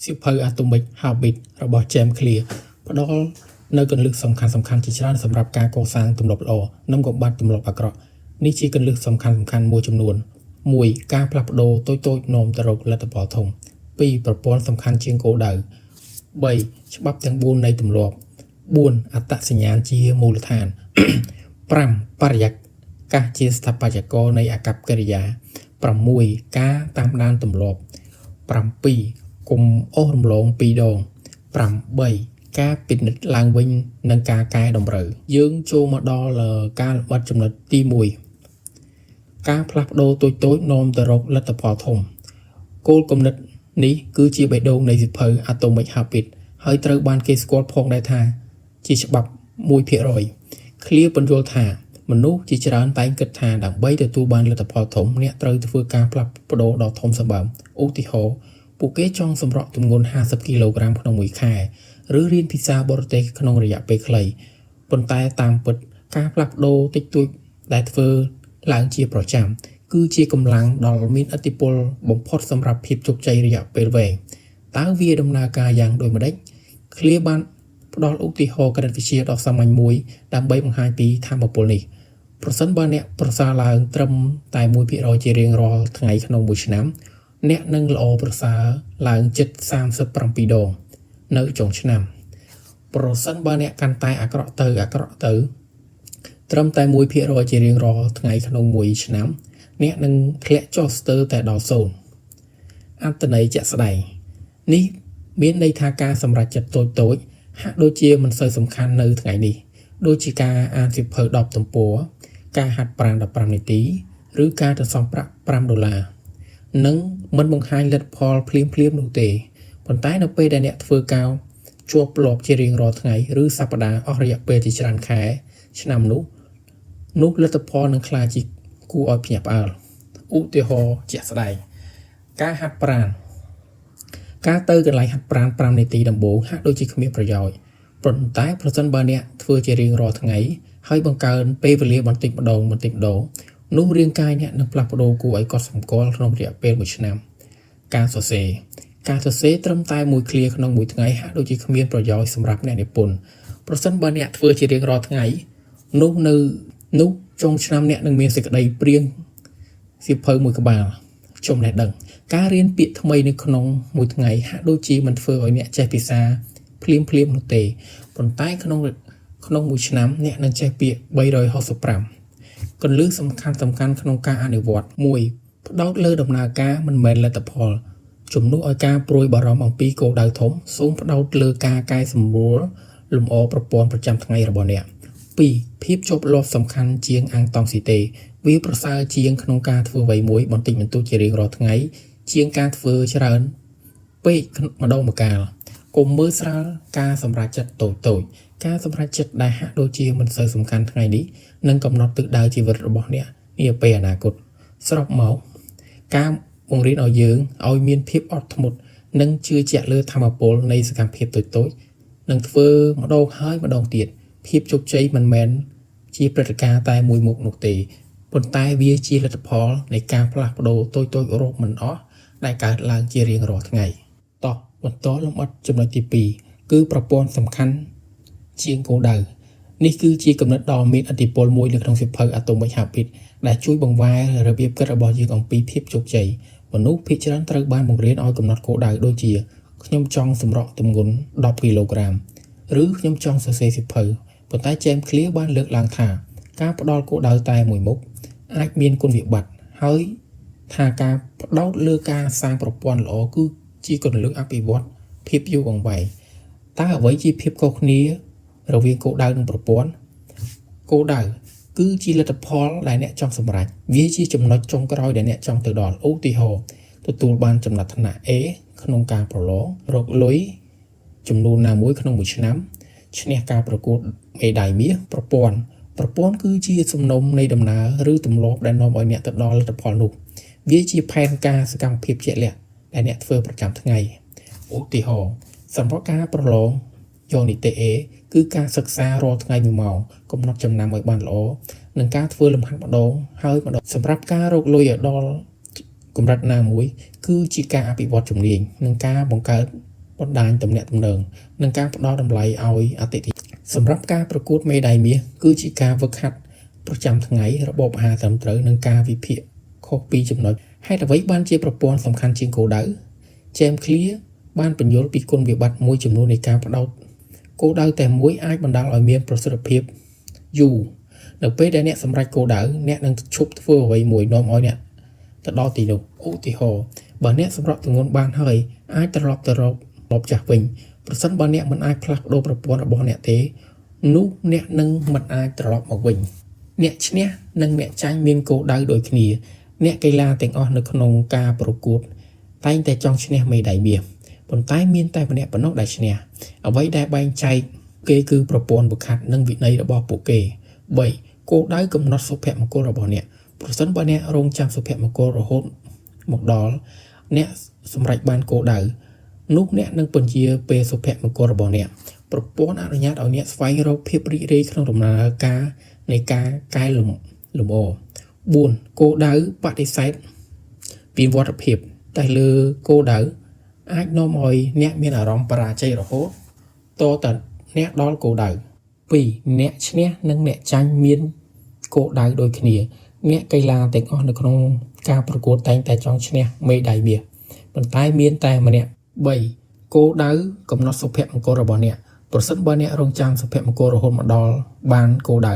សៀវភៅ Atomic Habits របស់ James Clear ផ្ដល់នៅគន្លឹះសំខាន់ជាច្រើនសម្រាប់ការកសាងទម្លាប់ល្អនិងកំបាត់ទម្លាប់អាក្រក់នេះជាគន្លឹះសំខាន់មួយចំនួន 1. ការផ្លាស់ប្ដូរតូចៗនាំទៅរកលទ្ធផលធំ 2. ប្រព័ន្ធសំខាន់ជាងគោលដៅ 3. ច្បាប់ទាំង4នៃទម្លាប់ 4. អត្តសញ្ញាណជាមូលដ្ឋាន 5. បរិយាកាសជាស្ថាបត្យករនៃអាកប្បកិរិយា 6. ការតាមដានទម្លាប់ 7. កុំអូសរំលង2ដង 8. ការពិនិត្យឡើងវិញនិងការកែតម្រូវយើងចូលមកដល់ការលម្អិតចំណុចទី1ការផ្លាស់ប្ដូរតូចៗនាំទៅរកលទ្ធផលធំគោលគំនិតនេះគឺជាបេះដូងនៃសៀវភៅ Atomic Habits ហើយត្រូវបានគេស្គាល់ផងដែរថាជាច្បាប់ 1% Clear ពន្យល់ថាមនុស្សជាច្រើនតែងគិតថាដើម្បីទទួលបានលទ្ធផលធំអ្នកត្រូវធ្វើការផ្លាស់ប្ដូរដ៏ធំសម្បើមឧទាហរណ៍ពួកគេចង់សម្រក់ទម្ងន់50គីឡូក្រាមក្នុងមួយខែឬរៀនភាសាបរទេសក្នុងរយៈពេលខ្លីប៉ុន្តែតាមពិតការផ្លាស់ប្ដូរតិចតួចដែលធ្វើឡើងជាប្រចាំគឺជាកម្លាំងដ៏មានឥទ្ធិពលបំផុតសម្រាប់ភាពជោគជ័យរយៈពេលវែងតើវាដំណើរការយ៉ាងដូចម្តេច Clear បានផ្ដល់ឧទាហរណ៍គណិតវិទ្យាដ៏សាមញ្ញមួយដើម្បីបង្ហាញពីថាមពលនេះប្រសិនបើអ្នកប្រសើរឡើងត្រឹមតែ 1% ជារៀងរាល់ថ្ងៃក្នុងមួយឆ្នាំអ្នកនឹងល្អប្រសើរឡើងជិត37ដងនៅចុងឆ្នាំប្រសិនបើអ្នកកាន់តែអាក្រក់ទៅត្រឹមតែ 1% ជារៀងរាល់ថ្ងៃក្នុងមួយឆ្នាំអ្នកនឹងធ្លាក់ចុះស្ទើរតែដល់0អត្ថន័យជាក់ស្ដែងនេះមានន័យថាការសម្រេចចិត្តតូចៗហាក់ដូចជាមិនសូវសំខាន់នៅថ្ងៃនេះដូចជាការអានសៀវភៅ10ទំព័រការហាត់ប្រាណ15នាទីឬការទៅសងប្រាក់$5និងមិនបង្ហាញលទ្ធផលភ្លាមនោះទេប៉ុន្តែនៅពេលដែលអ្នកធ្វើការជាប់លាប់ជារៀងរាល់ថ្ងៃឬសប្តាហ៍អស់រយៈពេលជាច្រើនខែឆ្នាំនោះលទ្ធផលនឹងក្លាយជាគួរឲ្យភ្ញាក់ផ្អើលឧទាហរណ៍ជាក់ស្ដែងការហាត់ប្រាណការទៅកន្លែងហាត់ប្រាណ5នាទីដំបូងហាក់ដូចជាគ្មានប្រយោជន៍ប៉ុន្តែប្រសិនបើអ្នកធ្វើជារៀងរាល់ថ្ងៃហើយបង្កើនពេលវេលាបន្តិចម្ដងនោះរាងកាយអ្នកនឹងផ្លាស់ប្ដូរគួរឲ្យកត់សម្គាល់ក្នុងរយៈពេល1ឆ្នាំការសរសេរត្រឹមតែមួយឃ្លាក្នុងមួយថ្ងៃហាក់ដូចជាគ្មានប្រយោជន៍សម្រាប់អ្នកនិពន្ធប្រសិនបើអ្នកធ្វើជារៀងរាល់ថ្ងៃនោះចុងឆ្នាំអ្នកនឹងមានសេចក្តីព្រៀងសៀវភៅមួយក្បាលចំណេះដឹងការរៀនពាក្យថ្មីនៅក្នុងមួយថ្ងៃហាក់ដូចជាមិនធ្វើឲ្យអ្នកចេះភាសាភ្លាមនោះទេប៉ុន្តែក្នុងមួយឆ្នាំអ្នកនឹងចេះពាក្យ365គន្លឹះសំខាន់ក្នុងការអនុវត្ត 1. ផ្ដោតលើដំណើរការមិនមែនលទ្ធផលជំនួសឲ្យការព្រួយបារម្ភអំពីគោលដៅធំសូមផ្ដោតលើការកែសម្រួលលម្អប្រព័ន្ធប្រចាំថ្ងៃរបស់អ្នក 2. ភាពជាប់លាប់សំខាន់ជាងអាំងតង់ស៊ីតេវាប្រសើរជាងក្នុងការធ្វើអ្វីមួយបន្តិចបន្តួចជារៀងរាល់ថ្ងៃជាងការធ្វើច្រើនពេកម្ដងម្កាលកុំមើលស្រាលការសម្រេចចិត្តតូចការសម្រេចចិត្តដែលហាក់ដូចជាមិនសូវសំខាន់ថ្ងៃនេះនឹងកំណត់ទិសដៅជីវិតរបស់អ្នកនាពេលអនាគតសរុបមកការបង្រៀនឲ្យយើងឲ្យមានភាពអត់ធ្មត់និងជឿជាក់លើធម៌ពលនៃសកម្មភាពតូចនឹងធ្វើម្ដងហើយម្ដងទៀតភាពជោគជ័យមិនមែនជាព្រឹត្តិការណ៍តែមួយមុខនោះទេប៉ុន្តែវាជាលទ្ធផលនៃការផ្លាស់ប្ដូរតូចរកមិនអស់ដែលកើតឡើងជារៀងរាល់ថ្ងៃតោះបន្តលម្អិតចំណុចទី2គឺប្រព័ន្ធសំខាន់ជាងគោលដៅនេះគឺជាគំនិតដ៏មានឥទ្ធិពលមួយនៅក្នុងសៀវភៅ Atomic Habits ដែលជួយបង្វែររបៀបគិតរបស់យើងអំពីភាពជោគជ័យមនុស្សភាគច្រើនត្រូវបានបង្រៀនឲ្យកំណត់គោលដៅដូចជាខ្ញុំចង់សម្រក់ទម្ងន់10គីឡូក្រាមឬខ្ញុំចង់សរសេរសៀវភៅប៉ុន្តែ James Clear បានលើកឡើងថាការផ្ដល់គោលដៅតែមួយមុខអាចមានគុណវិបត្តិហើយថាការផ្ដោតលើការសាងប្រព័ន្ធល្អគឺជាគន្លឹះអភិវឌ្ឍភាពយូរអង្វែងតើអ្វីជាភាពខុសគ្នារវាងគោលដៅនិងប្រព័ន្ធគោលដៅគឺជាលទ្ធផលដែលអ្នកចង់សម្រេចវាជាចំណុចចុងក្រោយដែលអ្នកចង់ទៅដល់ឧទាហរណ៍ទទួលបានចំណាត់ថ្នាក់ A ក្នុងការប្រឡងរកលុយចំនួនណាមួយក្នុងមួយឆ្នាំឈ្នះការប្រកួតមេដាយមាសប្រព័ន្ធគឺជាសំណុំនៃដំណើរឬទម្លាប់ដែលនាំឲ្យអ្នកទៅដល់លទ្ធផលនោះវាជាផែនការសកម្មភាពជាក់លាក់ដែលអ្នកធ្វើប្រចាំថ្ងៃឧទាហរណ៍សម្រាប់ការប្រឡងយកនីតិ A គឺការសិក្សារាល់ថ្ងៃ1ម៉ោងកំណត់ចំណាំឲ្យបានល្អនិងការធ្វើលំហាត់ម្ដងហើយម្ដងសម្រាប់ការរកលុយឲ្យដល់ កម្រិតណាមួយគឺជាការអភិវឌ្ឍជំនាញនិងការបង្កើតបណ្ដាញទំនាក់ទំនងនិងការផ្ដល់តម្លៃឲ្យអតិថិជនសម្រាប់ការប្រកួតមេដាយមាសគឺជាការវឹកហាត់ប្រចាំថ្ងៃរបបអាហារត្រឹមត្រូវនិងការវិភាគខុសពីចំណុចហេតុអ្វីបានជាប្រព័ន្ធសំខាន់ជាងគោលដៅ James Clear បានបញ្យល់ពីគុណវិបត្តិមួយចំនួននៃការផ្ដោតគោលដៅតែមួយអាចបណ្ដាលឲ្យមានប្រសិទ្ធភាពយូរនៅពេលដែលអ្នកសម្រេចគោលដៅអ្នកនឹងឈប់ធ្វើអ្វីមួយនាំឲ្យអ្នកទៅដល់ទីនោះឧទាហរណ៍បើអ្នកសម្រក់ទម្ងន់បានហើយអាចត្រឡប់ទៅរកចាស់វិញប្រសិនបើអ្នកមិនអាចផ្លាស់ប្ដូរប្រព័ន្ធរបស់អ្នកទេនោះអ្នកនឹងមិនអាចត្រឡប់មកវិញអ្នកឈ្នះនិងអ្នកចាញ់មានគោលដៅដូចគ្នាអ្នកកីឡាទាំងអស់នៅក្នុងការប្រកួតតែងតែចង់ឈ្នះមេដាយមាសប៉ុន្តែមានតែម្នាក់ប៉ុណ្ណោះដែលឈ្នះអ្វីដែលបែងចែកគេគឺប្រព័ន្ធបង្ខាត់និងវិន័យរបស់ពួកគេ3គោលដៅកំណត់សុភមង្គលរបស់អ្នកប្រសិនបើអ្នករងចាំសុភមង្គលរហូតមកដល់អ្នកសម្រេចបានគោលដៅនោះអ្នកនឹងពន្យាពេលសុភមង្គលរបស់អ្នកប្រព័ន្ធអនុញ្ញាតឲ្យអ្នកស្វែងរកភាពរីករាយក្នុងដំណើរការនៃការកែលម្អ4គោលដៅបដិសេធពីវត្តភាពតែលើគោលដៅអាចនាំឲ្យអ្នកមានអារម្មណ៍បរាជ័យរហូតតតែអ្នកដល់គោលដៅ2អ្នកឈ្នះនិងអ្នកចាញ់មានគោលដៅដូចគ្នាអ្នកកីឡាទាំងអស់នៅក្នុងការប្រកួតតែងតែចង់ឈ្នះមេដាយមាសប៉ុន្តែមានតែម្នាក់3គោលដៅកំណត់សុភមង្គលរបស់អ្នកប្រសិនបើអ្នករងចាំសុភមង្គលរហូតមកដល់បានគោលដៅ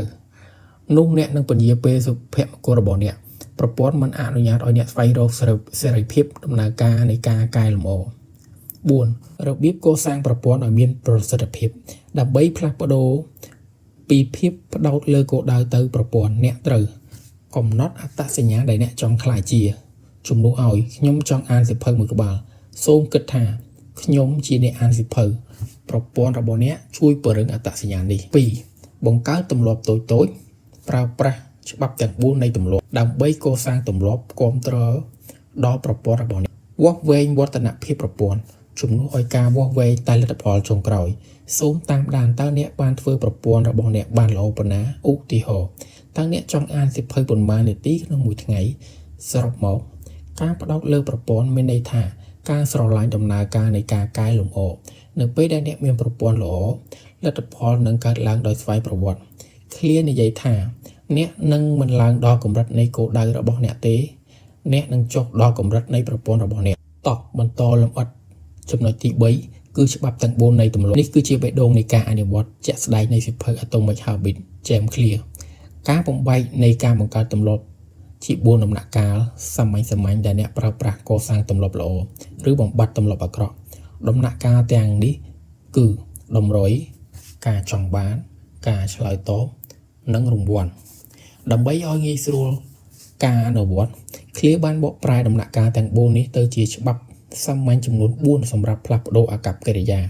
នោះអ្នកនឹងពន្យាពេលសុភមង្គលរបស់អ្នកប្រព័ន្ធមិនអនុញ្ញាតឲ្យអ្នកស្វែងរកសេរីភាពដំណើរការនៃការកែលម្អ4របៀបកសាងប្រព័ន្ធឲ្យមានប្រសិទ្ធភាពដើម្បីផ្លាស់ប្ដូរពីភាពផ្ដោតលើគោលដៅទៅប្រព័ន្ធអ្នកត្រូវកំណត់អត្តសញ្ញាណដែលអ្នកចង់ក្លាយជាជំនួសឲ្យខ្ញុំចង់អានសៀវភៅមួយក្បាលសូមគិតថាខ្ញុំជាអ្នកអានសៀវភៅប្រព័ន្ធរបស់អ្នកជួយពង្រឹងអត្តសញ្ញាណនេះ2បង្កើតទម្លាប់តូចៗប្រើប្រាស់ច្បាប់ទាំង4នៃទម្លាប់ដើម្បីកសាងទម្លាប់គ្រប់គ្រងដល់ប្រព័ន្ធរបស់អ្នកវាស់វែងវឌ្ឍនភាពប្រព័ន្ធជំនួសឲ្យការវាស់វែងតែលទ្ធផលចុងក្រោយសូមតាមដានតើអ្នកបានធ្វើប្រព័ន្ធរបស់អ្នកបានល្អប៉ុណ្ណាឧទាហរណ៍តើអ្នកចង់អានសៀវភៅប៉ុន្មាននាទីក្នុងមួយថ្ងៃសរុបមកការផ្ដោតលើប្រព័ន្ធមានន័យថាការស្រឡាញ់ដំណើរការនៃការកែលម្អនៅពេលដែលអ្នកមានប្រព័ន្ធល្អលទ្ធផលនឹងកើតឡើងដោយស្វ័យប្រវត្តិClearនិយាយថាអ្នកនឹងមិនឡើងដល់កម្រិតនៃគោលដៅរបស់អ្នកទេអ្នកនឹងចុះដល់កម្រិតនៃប្រព័ន្ធរបស់អ្នកតោះបន្តលម្អិតចំណុចទី3គឺច្បាប់ទាំង4នៃទម្លាប់នេះគឺជាបេះដូងនៃការអនុវត្តជាក់ស្ដែងនៃសៀវភៅ Atomic Habits James Clear ការបំបែកនៃការបង្កើតទម្លាប់ជា4ដំណាក់កាលសាមញ្ញដែលអ្នកប្រើប្រាស់កសាងទម្លាប់ល្អឬបំបត្តិទម្លាប់អាក្រក់ដំណាក់កាលទាំងនេះគឺតម្រុយការចង់បានការឆ្លើយតបនិងរង្វាន់ដើម្បីឲ្យងាយស្រួលការអនុវត្ត Clear បានបកប្រែដំណាក់កាលទាំង4នេះទៅជាច្បាប់សាមញ្ញចំនួន4សម្រាប់ផ្លាស់ប្ដូរអាកប្បកិរិយា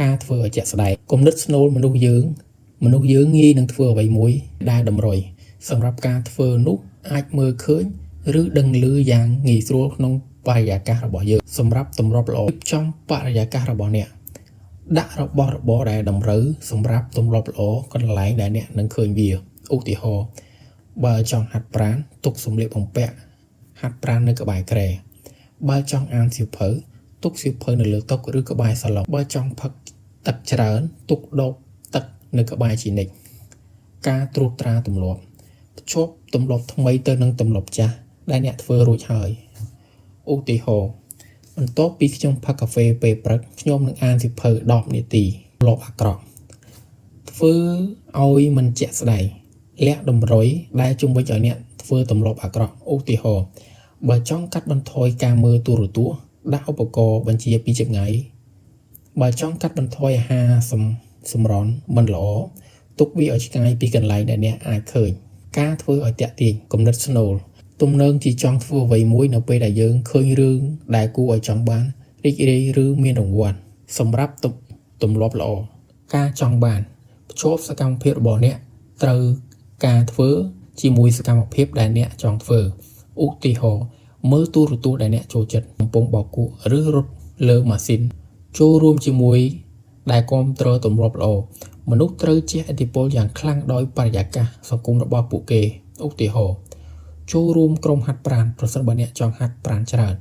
ការធ្វើឲ្យជាក់ស្ដែងគំនិតស្នូលមនុស្សយើងងាយនឹងធ្វើអ្វីមួយដែលតម្រុយសម្រាប់ការធ្វើនោះអាចមើលឃើញឬដឹងឮយ៉ាងងាយស្រួលក្នុងបរិយាកាសរបស់យើងសម្រាប់ទម្លាប់ល្អចំបរិយាកាសរបស់អ្នកដាក់របស់របរដែលតម្រូវសម្រាប់ទម្លាប់ល្អកន្លែងដែលអ្នកនឹងឃើញវាឧទាហរណ៍បើចង់ហាត់ប្រាណទុកសម្លៀកបំពាក់ហាត់ប្រាណនៅក្បែរគ្រែបើចង់អានសៀវភៅទុកសៀវភៅនៅលើតុឬក្បែរសាឡុងបើចង់ផឹកទឹកច្រើនទុកដបទឹកនៅក្បែរជានិច្ចការត្រួតត្រាទម្លាប់ភ្ជាប់ទម្លាប់ថ្មីទៅនឹងទម្លាប់ចាស់ដែលអ្នកធ្វើរួចហើយឧទាហរណ៍បន្ទាប់ពីខ្ញុំផឹកកាហ្វេពេលព្រឹកខ្ញុំនឹងអានសៀវភៅ10នាទីទម្លាប់អាក្រក់ធ្វើឲ្យមិនជាក់ស្ដែងលាក់តម្រុយដែលជំរុញឲ្យអ្នកធ្វើទម្លាប់អាក្រក់ឧទាហរណ៍បើចង់កាត់បន្ថយការមើលទូរទស្សន៍ដាក់ឧបករណ៍បញ្ជាពីចម្ងាយបើចង់កាត់បន្ថយអាហារសម្រន់មិនល្អទុកវាឲ្យឆ្ងាយពីកន្លែងដែលអ្នកអាចឃើញការធ្វើឲ្យតាក់ទាញគំនិតស្នូលទំនើងជាចង់ធ្វើអ្វីមួយនៅពេលដែលយើងឃើញរឿងដែលគួរឲ្យចង់បានរីករាយឬមានរង្វាន់សម្រាប់ទម្លាប់ល្អការចង់បានភ្ជាប់សកម្មភាពរបស់អ្នកត្រូវការធ្វើជាមួយសកម្មភាពដែលអ្នកចង់ធ្វើឧទាហរណ៍មើលទូរទស្សន៍ដែលអ្នកចូលចិត្តកំពុងបោកគក់ឬរត់លើម៉ាស៊ីនចូលរួមជាមួយដែលគ្រប់គ្រងទម្លាប់ល្អមនុស្សត្រូវជះឥទ្ធិពលយ៉ាងខ្លាំងដោយបរិយាកាសសង្គមរបស់ពួកគេឧទាហរណ៍ ចូលរួមក្រុមហាត់ប្រាណប្រសិនបើអ្នកចង់ហាត់ប្រាណច្រើន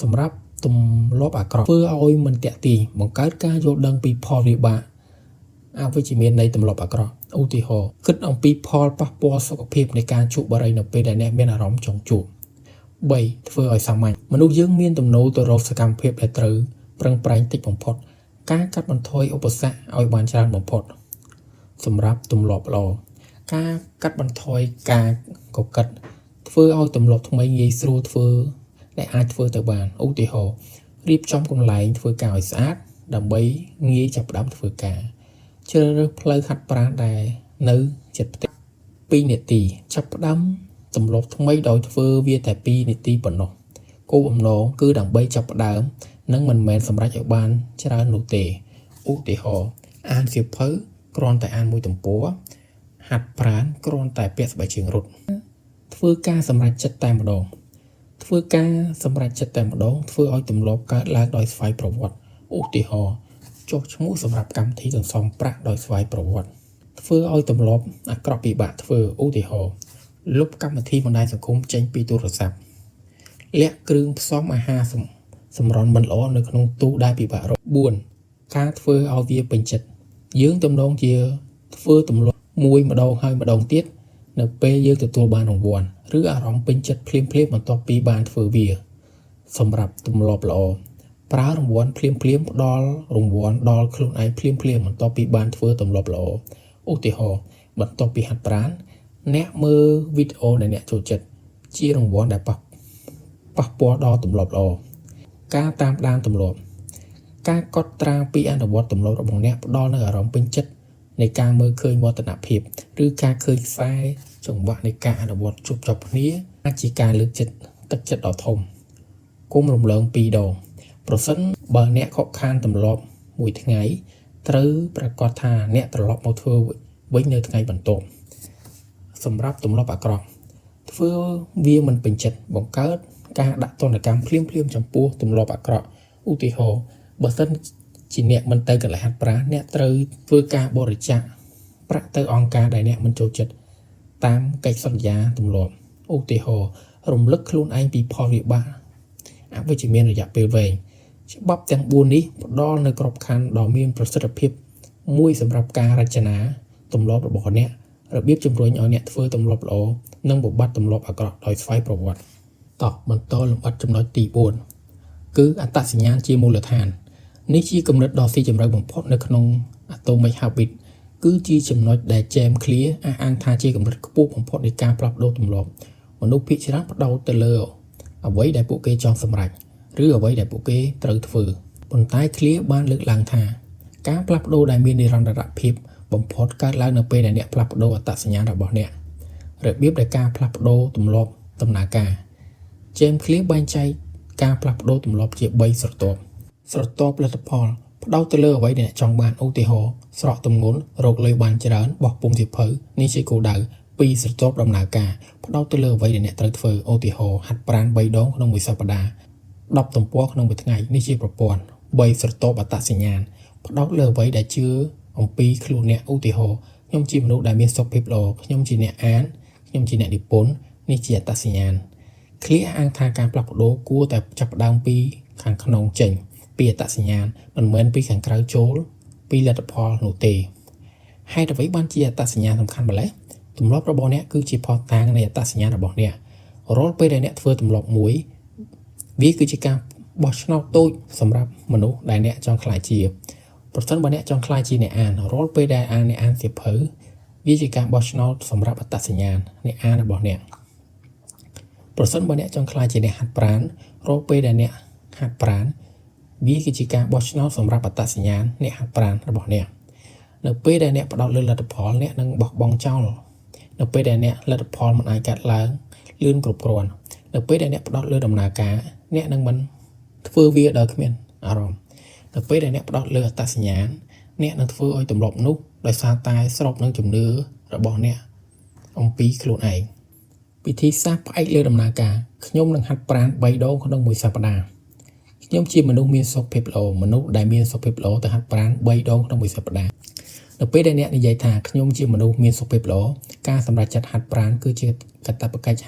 សម្រាប់ទម្លាប់អាក្រក់ធ្វើឲ្យមិនតាក់ទាញបង្កើតការយល់ដឹងពីផលវិបាកអវិជ្ជមាននៃទម្លាប់អាក្រក់ឧទាហរណ៍គិតអំពីផលប៉ះពាល់សុខភាពនៃការជក់បារីនៅពេលដែលអ្នកមានអារម្មណ៍ចង់ជក់ 3. ធ្វើឲ្យសាមញ្ញមនុស្សយើងមានទំនោរទៅរកសកម្មភាពដែលត្រូវប្រឹងប្រែងតិចបំផុតការកាត់បន្ថយឧបសគ្គឲ្យបានច្រើនបំផុតសម្រាប់ទម្លាប់ល្អការកាត់បន្ថយការកកិតធ្វើឲ្យទម្លាប់ថ្មីងាយស្រួលធ្វើដែលអាចធ្វើទៅបានឧទាហរណ៍រៀបចំកន្លែងធ្វើការឲ្យស្អាតដើម្បីងាយចាប់ផ្ដើមធ្វើការជ្រើសរើសផ្លូវហាត់ប្រាណដែលនៅជិតផ្ទះ2នាទីចាប់ផ្ដើមទម្លាប់ថ្មីដោយធ្វើវាតែ2នាទីប៉ុណ្ណោះគោលបំណងគឺដើម្បីចាប់ផ្ដើមនិងមិនមែនសម្រេចឲ្យបានច្រើននោះទេឧទាហរណ៍អានសៀវភៅគ្រាន់តែអានមួយទំព័រហាត់ប្រាណគ្រាន់តែពាក់ស្បែកជើងរត់ធ្វើការសម្រេចចិត្តតែម្ដងធ្វើការសម្រេចចិត្តតែម្ដងធ្វើឲ្យទម្លាប់កើតឡើងដោយស្វ័យប្រវត្តិឧទាហរណ៍ចុះឈ្មោះសម្រាប់កម្មវិធីសន្សំប្រាក់ដោយស្វ័យប្រវត្តិធ្វើឲ្យទម្លាប់អាក្រក់ពិបាកធ្វើឧទាហរណ៍លុបកម្មវិធីបណ្ដាញសង្គមចេញពីទូរស័ព្ទលាក់គ្រឿងផ្សំអាហារសម្រន់មិនល្អនៅក្នុងទូដែលពិបាករក 4. ការធ្វើឲ្យវាពេញចិត្តយើងទំនងជាធ្វើទម្លាប់មួយម្ដងហើយម្ដងទៀតនៅពេលយើងទទួលបានរង្វាន់ឬអារម្មណ៍ពេញចិត្តភ្លាមៗបន្ទាប់ពីបានធ្វើវាសម្រាប់ទម្លាប់ល្អប្រើរង្វាន់ភ្លាមៗផ្ដល់រង្វាន់ដល់ខ្លួនឯងភ្លាមៗបន្ទាប់ពីបានធ្វើទម្លាប់ល្អឧទាហរណ៍បន្ទាប់ពីហាត់ប្រាណអ្នកមើលវីដេអូដែលអ្នកចូលចិត្តជារង្វាន់ដែលប៉ះពាល់ដល់ទម្លាប់ល្អការតាមដានទម្លាប់ការកត់ត្រាពីអនុវត្តទម្លាប់របស់អ្នកផ្ដល់នូវអារម្មណ៍ពេញចិត្តនៃការមើលឃើញវឌ្ឍនភាពឬការឃើញខ្សែចង្វាក់នៃការអនុវត្តជួបជាប់គ្នាអាចជាការលើកចិត្តទឹកចិត្តដ៏ធំគុំរំលង2ដងប្រសិនបើអ្នកខកខានទម្លាប់មួយថ្ងៃត្រូវប្រកាសថាអ្នកត្រឡប់មកធ្វើវិញនៅថ្ងៃបន្ទាប់សម្រាប់ទម្លាប់អាក្រក់ធ្វើវាមិនពេញចិត្តបង្កើតការដាក់ទណ្ឌកម្មភ្លាមៗចំពោះទម្លាប់អាក្រក់ឧទាហរណ៍បើសិនជាអ្នកមិនទៅកន្លែងហាត់ប្រាណអ្នកត្រូវធ្វើការបរិច្ចាគប្រាក់ទៅអង្គការដែលអ្នកមិនចូលចិត្តតាមកិច្ចសន្យាទម្លាប់ឧទាហរណ៍រំលឹកខ្លួនឯងពីផលវិបាកអវិជ្ជមានរយៈពេលវែងច្បាប់ទាំង4នេះផ្ដល់នូវក្របខ័ណ្ឌដ៏មានប្រសិទ្ធភាពមួយសម្រាប់ការរចនាទម្លាប់របស់អ្នករបៀបជំរុញឲ្យអ្នកធ្វើទម្លាប់ល្អនិងបំបត្តិទម្លាប់អាក្រក់ដោយស្វ័យប្រវត្តិតោះបន្តលម្អិតចំណុចទី4គឺអត្តសញ្ញាណជាមូលដ្ឋាននេះជាគំនិតដ៏ស៊ីជម្រៅបំផុតនៅក្នុង Atomic Habits គឺជាចំណុចដែល James Clear អះអាងថាជាកម្រិតខ្ពស់បំផុតនៃការផ្លាស់ប្ដូរទម្លាប់មនុស្សភាគច្រើនផ្ដោតទៅលើអ្វីដែលពួកគេចង់សម្រេចឬអ្វីដែលពួកគេត្រូវធ្វើប៉ុន្តែ Clear បានលើកឡើងថាការផ្លាស់ប្ដូរដែលមាននិរន្តរភាពបំផុតកើតឡើងនៅពេលដែលអ្នកផ្លាស់ប្ដូរអត្តសញ្ញាណរបស់អ្នករបៀបដែលការផ្លាស់ប្ដូរទម្លាប់ដំណើរការ James Clear បែងចែកការផ្លាស់ប្ដូរទម្លាប់ជា3ស្រទាប់ផលិតផលផ្ដោតទៅលើអ្វីដែលអ្នកចង់បានឧទាហរណ៍ស្រកទម្ងន់រកលុយបានច្រើនបោះពុម្ពសៀវភៅនេះជាគោលដៅ2ស្រទាប់ដំណើរការផ្ដោតទៅលើអ្វីដែលអ្នកត្រូវធ្វើឧទាហរណ៍ហាត់ប្រាណ3ដងក្នុងមួយសប្តាហ៍10ទំព័រក្នុងមួយថ្ងៃនេះជាប្រព័ន្ធ3ស្រទាប់អត្តសញ្ញាណផ្ដោតលើអ្វីដែលជឿអំពីខ្លួនអ្នកឧទាហរណ៍ខ្ញុំជាមនុស្សដែលមានសុខភាពល្អខ្ញុំជាអ្នកអានខ្ញុំជាអ្នកនិពន្ធនេះជាអត្តសញ្ញាណ Clear អាងថាការផ្លាស់ប្ដូរគួរតែចាប់ផ្ដើមពីខាងក្នុងចេញពីអត្តសញ្ញាណមិនមែនពីខាងក្រៅចូលពីលទ្ធផលនោះទេហេតុអ្វីបានជាអត្តសញ្ញាណសំខាន់ម្ល៉េះទម្លាប់របស់អ្នកគឺជាភស្តុតាងនៃអត្តសញ្ញាណរបស់អ្នករាល់ពេលដែលអ្នកធ្វើទម្លាប់មួយវាគឺជាការបោះឆ្នោតតូចសម្រាប់មនុស្សដែលអ្នកចង់ក្លាយជាប្រសិនបើអ្នកចង់ក្លាយជាអ្នកអានរាល់ពេលដែលអ្នកអានសៀវភៅវាជាការបោះឆ្នោតសម្រាប់អត្តសញ្ញាណអ្នកអានរបស់អ្នកប្រសិនបើអ្នកចង់ក្លាយជាអ្នកហាត់ប្រាណរាល់ពេលដែលអ្នកហាត់ប្រាណវាគឺជាការបោះឆ្នោតសម្រាប់អត្តសញ្ញាណអ្នកហាត់ប្រាណរបស់អ្នកនៅពេលដែលអ្នកផ្ដោតលើលទ្ធផលអ្នកនឹងបោះបង់ចោលនៅពេលដែលអ្នកលទ្ធផលមិនអាចកាត់ឡើងលឿនគ្រប់គ្រាន់នៅពេលដែលអ្នកផ្ដោតលើដំណើរការអ្នកនឹងមិនធ្វើវាដោយគ្មានអារម្មណ៍នៅពេលដែលអ្នកផ្ដោតលើអត្តសញ្ញាណអ្នកនឹងធ្វើឲ្យទម្លាប់នោះដោយសារតែស្របនឹងជំនឿរបស់អ្នកអំពីខ្លួនឯងវិធីសាស្ត្រផ្អែកលើដំណើរការខ្ញុំនឹងហាត់ប្រាណ3ដងក្នុងមួយសប្តាហ៍ខ្ញុំជាមនុស្សមានសុខភាពល្អមនុស្សដែលមានសុខភាពល្អទៅហាត់ប្រាណ3ដងក្នុងមួយសប្តាហ៍នៅពេលដែលអ្នកនិយាយថាខ្ញុំជាមនុស្សមានសុខភាពល្អការសម្រេចចិត្តហាត់ប្រាណគឺជាកាតព្វកិច្ច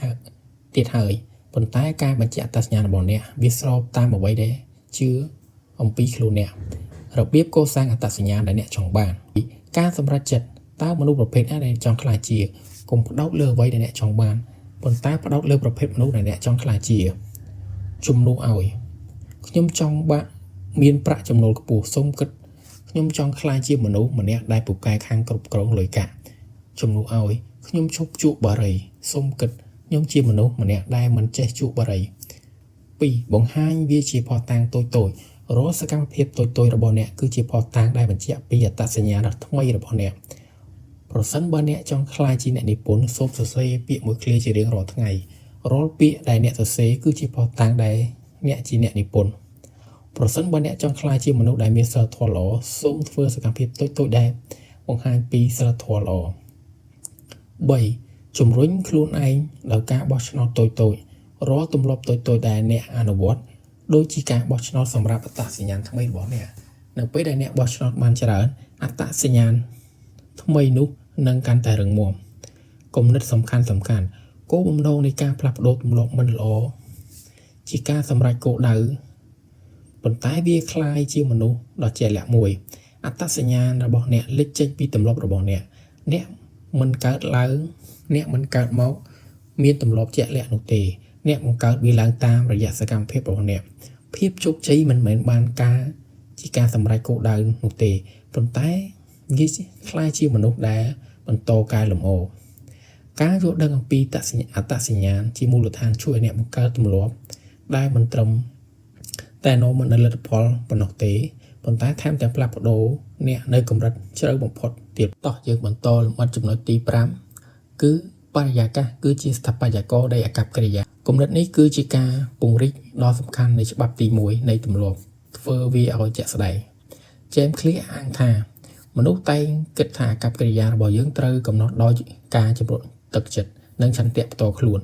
ទៀតហើយប៉ុន្តែការបញ្ជាក់អត្តសញ្ញាណរបស់អ្នកវាស្របតាមអ្វីដែលជឿអំពីខ្លួនអ្នករបៀបកសាងអត្តសញ្ញាណដែលអ្នកចង់បានការសម្រេចចិត្តតើមនុស្សប្រភេទណាដែលចង់ក្លាយជាកុំផ្ដោតលើអ្វីដែលអ្នកចង់បានប៉ុន្តែផ្ដោតលើប្រភេទមនុស្សដែលអ្នកចង់ក្លាយជាជំនួសឲ្យខ្ញុំចង់បាក់មានប្រាក់ចំណូលខ្ពស់សូមគិតខ្ញុំចង់ក្លាយជាមនុស្សម្នាក់ដែលពូកែខាងគ្រប់គ្រងលុយកាក់ជំនួសឲ្យខ្ញុំឈប់ជក់បារីសូមគិតខ្ញុំជាមនុស្សម្នាក់ដែលមិនចេះជក់បារី2បង្ហាញវាជាភស្តុតាងតូចៗរាល់សកម្មភាពតូចៗរបស់អ្នកគឺជាភស្តុតាងដែលបញ្ជាក់ពីអត្តសញ្ញាណថ្មីរបស់អ្នកប្រសិនបើអ្នកចង់ក្លាយជាអ្នកនិពន្ធសូមសរសេរពាក្យមួយឃ្លាជារៀងរាល់ថ្ងៃរាល់ពាក្យដែលអ្នកសរសេរគឺជាភស្តុតាងដែលអ្នកជាអ្នកនិពន្ធប្រសិនបើអ្នកចង់ក្លាយជាមនុស្សដែលមានសីលធម៌ល្អសូមធ្វើសកម្មភាពតូចៗដែលបង្ហាញពីសីលធម៌ល្អ3ជំរុញខ្លួនឯងដោយការបោះឆ្នោតតូចៗរាល់ទម្លាប់តូចៗដែលអ្នកអនុវត្តដូចជាការបោះឆ្នោតសម្រាប់អត្តសញ្ញាណថ្មីរបស់អ្នកនៅពេលដែលអ្នកបោះឆ្នោតបានច្រើនអត្តសញ្ញាណថ្មីនោះនឹងកាន់តែរឹងមាំគំនិតសំខាន់គោលបំណងនៃការផ្លាស់ប្ដូរទម្លាប់មិនល្អជាការសម្រេចគោលដៅប៉ុន្តែវាคล้ายជាមនុស្សដ៏ជាក់លាក់មួយអត្តសញ្ញាណរបស់អ្នកលេចចេញពីទម្លាប់របស់អ្នកមិនកើតឡើងអ្នកមិនកើតមកមានទម្លាប់ជាក់លាក់នោះទេអ្នកបង្កើតវាឡើងតាមរយៈសកម្មភាពរបស់អ្នកភាពជោគជ័យមិនមែនបានជាការសម្រេចគោលដៅនោះទេប៉ុន្តែវាคล้ายជាមនុស្សដែលបន្តកែលម្អការយល់ដឹងអំពីអត្តសញ្ញាណជាមូលដ្ឋានជួយឲ្យអ្នកបង្កើតទម្លាប់ដែលមិនត្រឹមតែនាំមកនូវលទ្ធផលប៉ុណ្ណោះទេប៉ុន្តែថែមទាំងផ្លាស់ប្ដូរអ្នកនៅកម្រិតជ្រៅបំផុតទៀតតោះយើងបន្តលំអិតចំណុចទី5គឺបរិយាកាសគឺជាស្ថាបត្យករនៃអាកប្បកិរិយាគំនិតនេះគឺជាការពង្រីកដ៏សំខាន់នៃច្បាប់ទី1នៃទម្លាប់ធ្វើវាឲ្យជាក់ស្ដែង James Clear អាងថាមនុស្សតែងគិតថាអាកប្បកិរិយារបស់យើងត្រូវកំណត់ដោយការជំរុញទឹកចិត្តនិងឆន្ទៈផ្ទាល់ខ្លួន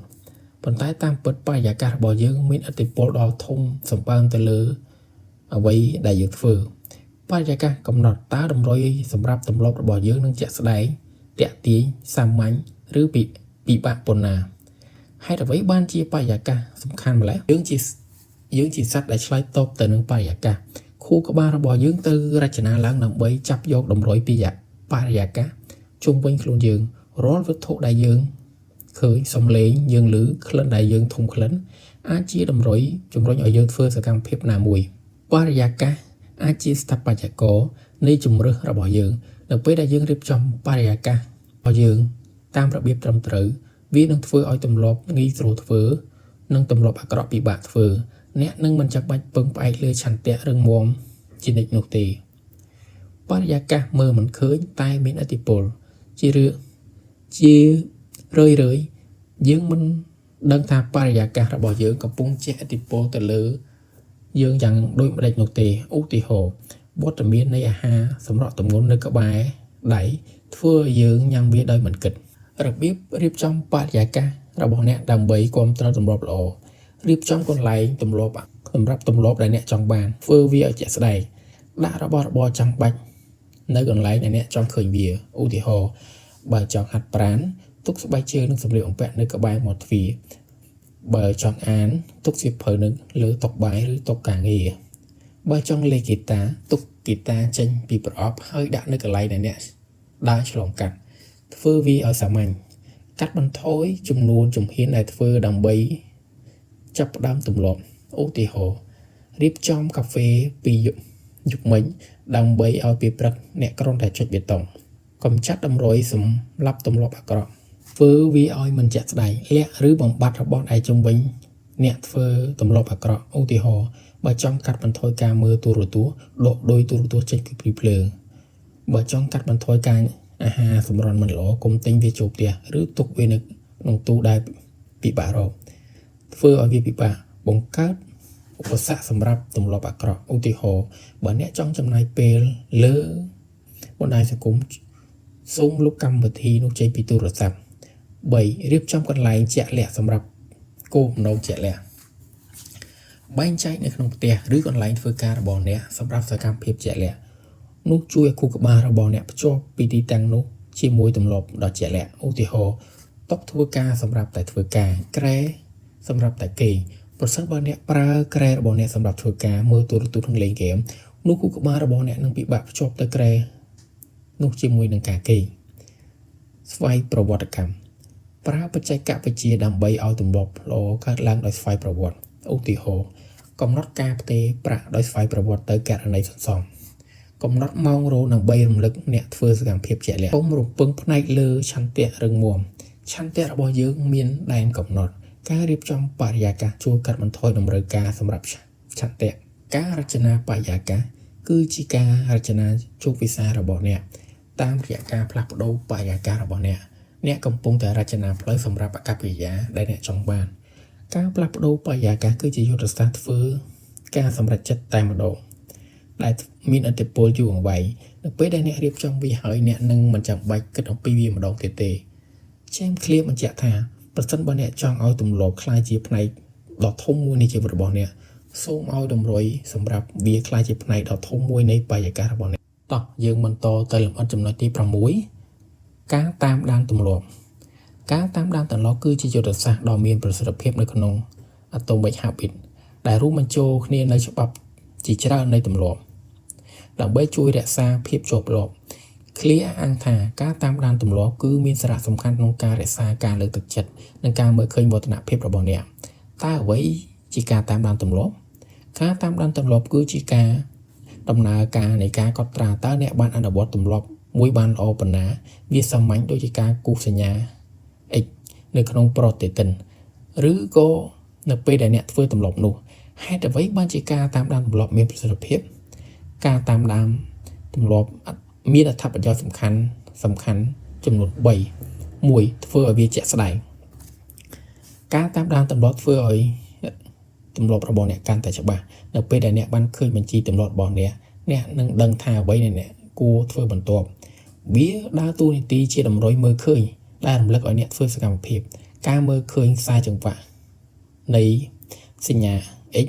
ប៉ុន្តែតាមពិតបរិយាកាសរបស់យើងមានឥទ្ធិពលដ៏ធំសម្បើមទៅលើអ្វីដែលយើងធ្វើបរិយាកាសកំណត់តើតម្រុយសម្រាប់ទម្លាប់របស់យើងនឹងជាក់ស្ដែងតាក់ទាញសាមញ្ញឬពិបាកប៉ុណ្ណាហេតុអ្វីបានជាបរិយាកាសសំខាន់ម្ល៉េះយើងជាសត្វដែលឆ្លើយតបទៅនឹងបរិយាកាសខួរក្បាលរបស់យើងទៅរចនាឡើងដើម្បីចាប់យកតម្រុយពីបរិយាកាសជុំវិញខ្លួនយើងរាល់វត្ថុដែលយើងឃើញសំឡេងយើងឮក្លិនដែលយើងធំក្លិនអាចជាតម្រុយជំរុញឲ្យយើងធ្វើសកម្មភាពណាមួយបរិយាកាសអាចជាស្ថាបត្យករនៃជំរើសរបស់យើងនៅពេលដែលយើងរៀបចំបរិយាកាសរបស់យើងតាមរបៀបត្រឹមត្រូវវានឹងធ្វើឲ្យទម្លាប់ងាយស្រួលធ្វើនិងទម្លាប់អាក្រក់ពិបាកធ្វើអ្នកនឹងមិនចាំបាច់ពឹងផ្អែកលើឆន្ទៈរឹងមាំជានិច្ចនោះទេបរិយាកាសមើលមិនឃើញតែមានឥទ្ធិពលជារឿយយើងមិនដឹងថាបរិយាកាសរបស់យើងកំពុងជះឥទ្ធិពលទៅលើយើងយ៉ាងដូចម្ដេចនោះទេឧទាហរណ៍វត្តមាននៃអាហារសម្រក់ទម្ងន់នៅក្បែរដៃធ្វើឲ្យយើងញ៉ាំវាដោយមិនគិតរបៀបរៀបចំបរិយាកាសរបស់អ្នកដើម្បីគ្រប់គ្រងទម្លាប់ល្អរៀបចំកន្លែងទម្លាប់សម្រាប់ទម្លាប់ដែលអ្នកចង់បានធ្វើវាឲ្យជាក់ស្ដែងដាក់របស់របរចាំបាច់នៅកន្លែងដែលអ្នកចង់ឃើញវាឧទាហរណ៍បើចង់ហាត់ប្រាណទុកស្បែកជើងនិងសម្លៀកបំពាក់នៅក្បែរមាត់ទ្វារបើចង់អានទុកសៀវភៅនៅលើតុបាយឬតុការងារបើចង់លេងហ្គីតាទុកហ្គីតាចេញពីប្រអប់ហើយដាក់នៅកន្លែងដែលអ្នកដើរឆ្លងកាត់ធ្វើវាឲ្យសាមញ្ញកាត់បន្ថយចំនួនជំហានដែលធ្វើដើម្បីចាប់ផ្ដើមទម្លាប់ឧទាហរណ៍រៀបចំកាហ្វេពីយប់មិញដើម្បីឲ្យពេលព្រឹកអ្នកគ្រាន់តែចុចប៊ូតុងកម្ចាត់តម្រុយសម្រាប់ទម្លាប់អាក្រក់ធ្វើវាឲ្យមិនជាក់ស្ដែងលាក់ឬបំបត្តិរបស់ឯជំវិញអ្នកធ្វើទម្លាប់អាក្រក់ឧទាហរណ៍បើចង់កាត់បន្ថយការមើលទូរទស្សន៍ដកដោយទូរទស្សន៍ចេញពីភ្លើងបើចង់កាត់បន្ថយការអាហារសម្រន់មិនល្អកុំទិញវាចូលផ្ទះឬទុកវានៅក្នុងទូដែលពិបាករកធ្វើឲ្យវាពិបាកបង្កើតឧបសគ្គសម្រាប់ទម្លាប់អាក្រក់ឧទាហរណ៍បើអ្នកចង់ចំណាយពេលលើបណ្ដាញសង្គមសូមលុបកម្មវិធីនោះចេញពីទូរស័ព្ទ3រៀបចំកន្លែងជាក់លាក់សម្រាប់គោលបំណងជាក់លាក់បែងចែកនៅក្នុងផ្ទះឬកន្លែងធ្វើការរបស់អ្នកសម្រាប់សកម្មភាពជាក់លាក់នោះជួយឲ្យខួរក្បាលរបស់អ្នកភ្ជាប់ពីទីតាំងនោះជាមួយទម្លាប់ដ៏ជាក់លាក់ឧទាហរណ៍តុធ្វើការសម្រាប់តែធ្វើការក្រែ សម្រាប់តែគេប្រសិនបើអ្នកប្រើក្រែរបស់អ្នកសម្រាប់ធ្វើការមើលទូរទស្សន៍និងលេងហ្គេមនោះគូក្បាលរបស់អ្នកនឹងពិបាកភ្ជាប់ទៅក្រែនោះជាមួយនឹងការគេស្វ័យប្រវត្តិកម្មប្រើបច្ចេកវិទ្យាដើម្បីឲ្យទម្លាប់ល្អកើតឡើងដោយស្វ័យប្រវត្តិឧទាហរណ៍កំណត់ការផ្ទេរប្រាក់ដោយស្វ័យប្រវត្តិទៅករណីសន្សំកំណត់ម៉ោងរោដើម្បីរំលឹកអ្នកធ្វើសកម្មភាពជាក់លាក់កុំរំពឹងផ្នែកលើឆន្ទៈរឹងមាំឆន្ទៈរបស់យើងមានដែនកំណត់ការរៀបចំបរិយាកាសជួយកាត់បន្ថយតម្រូវការសម្រាប់ឆន្ទៈការរចនាបរិយាកាសគឺជាការរចនាជោគវាសនារបស់អ្នកតាមរយៈការផ្លាស់ប្ដូរបរិយាកាសរបស់អ្នកកំពុងតែរចនាផ្លូវសម្រាប់អកប្បកិរិយាដែលអ្នកចង់បានការផ្លាស់ប្ដូរបរិយាកាសគឺជាយុទ្ធសាស្ត្រធ្វើការសម្រេចចិត្តតែម្ដងដែលមានឥទ្ធិពលយូរអង្វែងនៅពេលដែលអ្នករៀបចំវាហើយអ្នកនឹងមិនចាំបាច់គិតអំពីវាម្ដងទៀតទេ James Clear បញ្ជាក់ថាប្រសិនបើអ្នកចង់ឲ្យទម្លាប់ក្លាយជាផ្នែកដ៏ធំមួយនៃជីវិតរបស់អ្នកសូមឲ្យតម្រុយសម្រាប់វាក្លាយជាផ្នែកដ៏ធំមួយនៃបរិយាកាសរបស់អ្នកតោះយើងបន្តទៅលម្អិតចំណុចទី6ការតាមដានទម្លាប់ការតាមដានទម្លាប់គឺជាយុទ្ធសាស្ត្រដ៏មានប្រសិទ្ធភាពនៅក្នុង Atomic Habits ដែលរួមបញ្ចូលគ្នានៅច្បាប់ជាច្រើននៃទម្លាប់ដើម្បីជួយរក្សាភាពជាប់លាប់ Clear អះអាងថាការតាមដានទម្លាប់គឺមានសារៈសំខាន់ក្នុងការរក្សាការលើកទឹកចិត្តនិងការមើលឃើញវឌ្ឍនភាពរបស់អ្នកតើអ្វីជាការតាមដានទម្លាប់ការតាមដានទម្លាប់គឺជាការដំណើរការនៃការកត់ត្រាតើអ្នកបានអនុវត្តទម្លាប់មួយបានល្អប៉ុណ្ណាវាសាមញ្ញដូចជាការគូសសញ្ញា X នៅក្នុងប្រតិទិនឬក៏នៅពេលដែលអ្នកធ្វើទម្លាប់នោះហេតុអ្វីបានជាការតាមដានទម្លាប់មានប្រសិទ្ធភាពការតាមដានទម្លាប់មានអត្ថប្រយោជន៍សំខាន់ចំនួន3 1ធ្វើឲ្យវាជាក់ស្ដែងការតាមដានទម្លាប់ធ្វើឲ្យទម្លាប់របស់អ្នកកាន់តែច្បាស់នៅពេលដែលអ្នកបានឃើញបញ្ជីទម្លាប់របស់អ្នកនឹងដឹងថាអ្វីដែលអ្នកគួរធ្វើបន្ទាប់វាដើរតួនាទីជាតម្រុយមើលឃើញដែលរំលឹកឲ្យអ្នកធ្វើសកម្មភាពការមើលឃើញខ្សែចង្វាក់នៃសញ្ញា X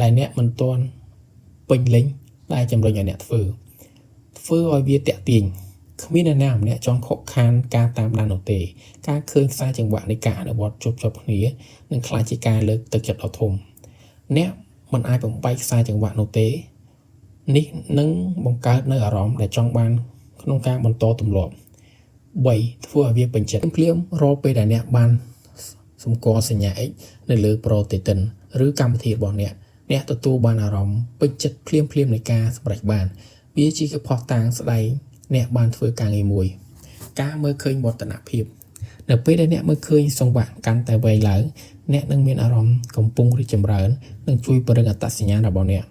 ដែលអ្នកមិនទាន់ពេញលេញដែលជំរុញឲ្យអ្នកធ្វើឲ្យវាតាក់ទាញគ្មានអ្នកណាម្នាក់ចង់ខកខានការតាមដាននោះទេការឃើញខ្សែចង្វាក់នៃការអនុវត្តជាប់គ្នានឹងក្លាយជាការលើកទឹកចិត្តដ៏ធំអ្នកមិនអាចបំបែកខ្សែចង្វាក់នោះទេនេះនឹងបង្កើតនៅអារម្មណ៍ដែលចង់បានក្នុងការបន្តទម្លាប់3ធ្វើឲ្យវាពេញចិត្តភ្លាមរាល់ពេលដែលអ្នកបានសម្គាល់សញ្ញា X នៅលើប្រតិទិនឬកម្មវិធីរបស់អ្នកទទួលបានអារម្មណ៍ពេញចិត្តភ្លាមនៃការសម្រេចបានវាជាភស្តុតាងស្ដែងអ្នកបានធ្វើការងារមួយការមើលឃើញវឌ្ឍនភាពនៅពេលដែលអ្នកមើលឃើញសង្វាក់កាន់តែវែងឡើងអ្នកនឹងមានអារម្មណ៍កំពុងរីកចម្រើននិងជួយពង្រឹងអត្តសញ្ញាណរបស់អ្នក